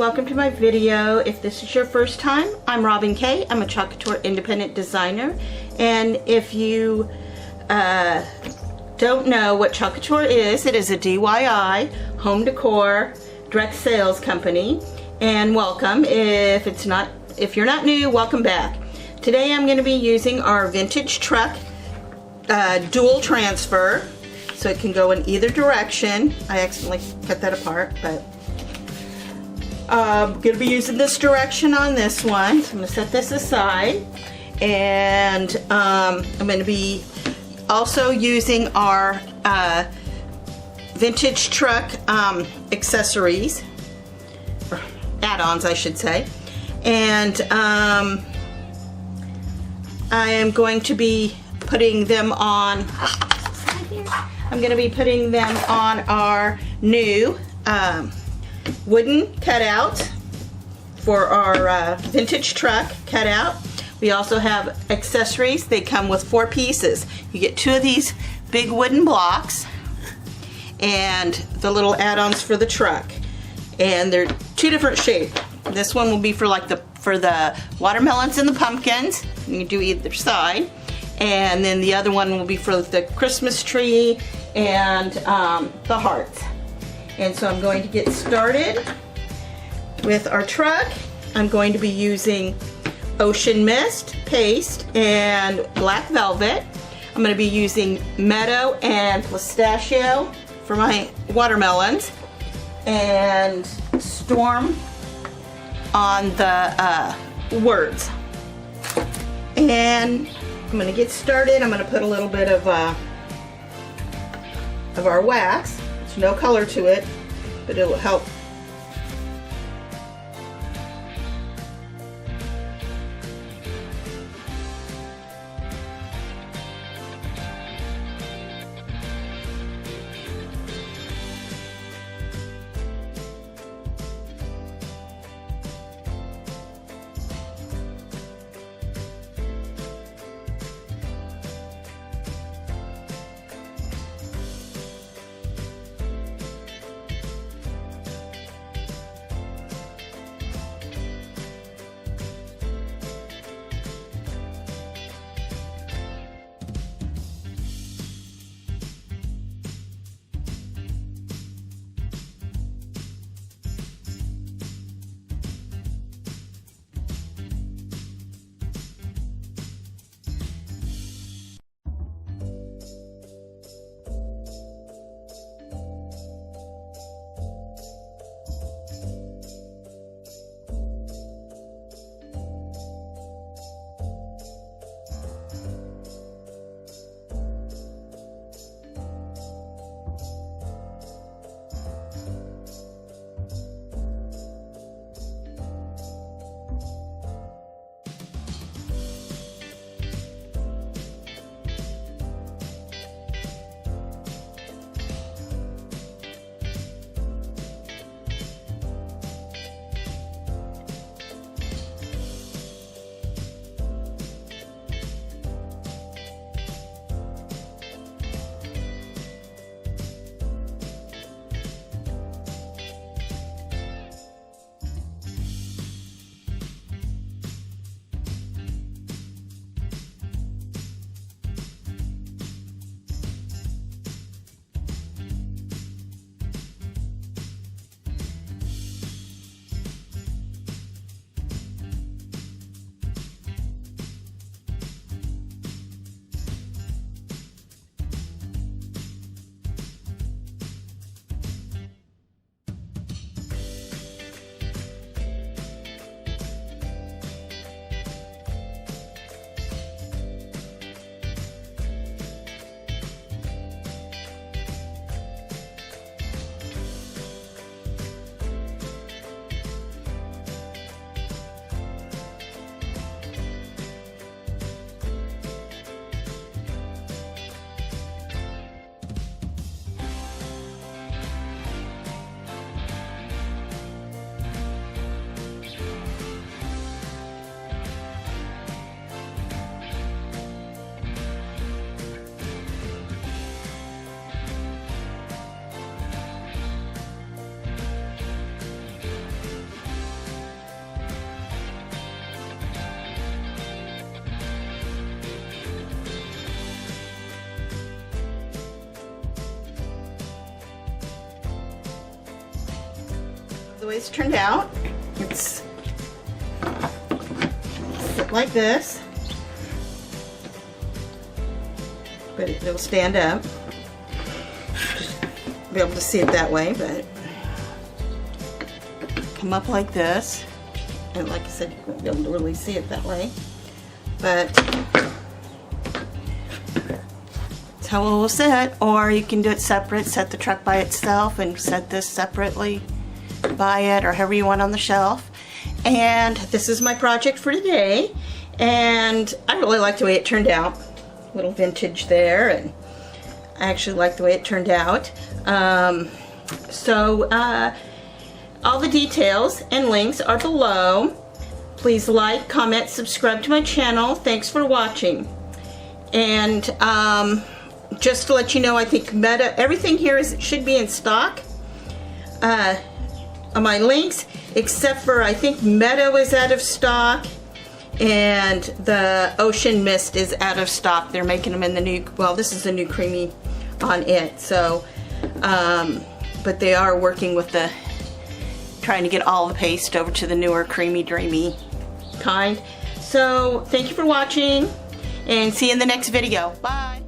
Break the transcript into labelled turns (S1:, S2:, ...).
S1: welcome to my video. If this is your first time, I'm Robin Kay. I'm a Chalk Couture independent designer, and if you don't know what Chalk Couture is, it is a DIY home decor direct sales company. And welcome. If you're not new, welcome back. Today I'm going to be using our vintage truck dual transfer, so it can go in either direction. I accidentally cut that apart, but I'm going to be using this direction on this one. So I'm going to set this aside, and I'm going to be also using our vintage truck accessories, or add-ons I should say, and I am going to be putting them on our new wooden cutout for our vintage truck cutout. We also have accessories. They come with 4 pieces. You get 2 of these big wooden blocks and the little add-ons for the truck, and they're 2 different shapes. This one will be for the watermelons and the pumpkins. You can do either side, and then the other one will be for the Christmas tree and the hearts. And so I'm going to get started with our truck. I'm going to be using Ocean Mist paste and black velvet. I'm going to be using Meadow and Pistachio for my watermelons, and Storm on the words. And I'm going to get started. I'm going to put a little bit of our wax. There's no color to it, but it will help. the way it's turned out. It's like this, but it'll stand up. Just be able to see it that way, but come up like this, and like I said, you won't be able to really see it that way, but that's how it will sit. Or you can do it separate, set the truck by itself and set this separately by it, or however you want on the shelf. And this is my project for today, and I really like the way it turned out. Little vintage there, and I actually like the way it turned out. All the details and links are below. Please like, comment, subscribe to my channel. Thanks for watching. And just to let you know, I think everything here should be in stock. On my links, except for I think Meadow is out of stock, and the Ocean Mist is out of stock. They're making them in the new, well, this is the new creamy on it. So, but they are working with trying to get all the paste over to the newer creamy dreamy kind. So thank you for watching, and see you in the next video. Bye.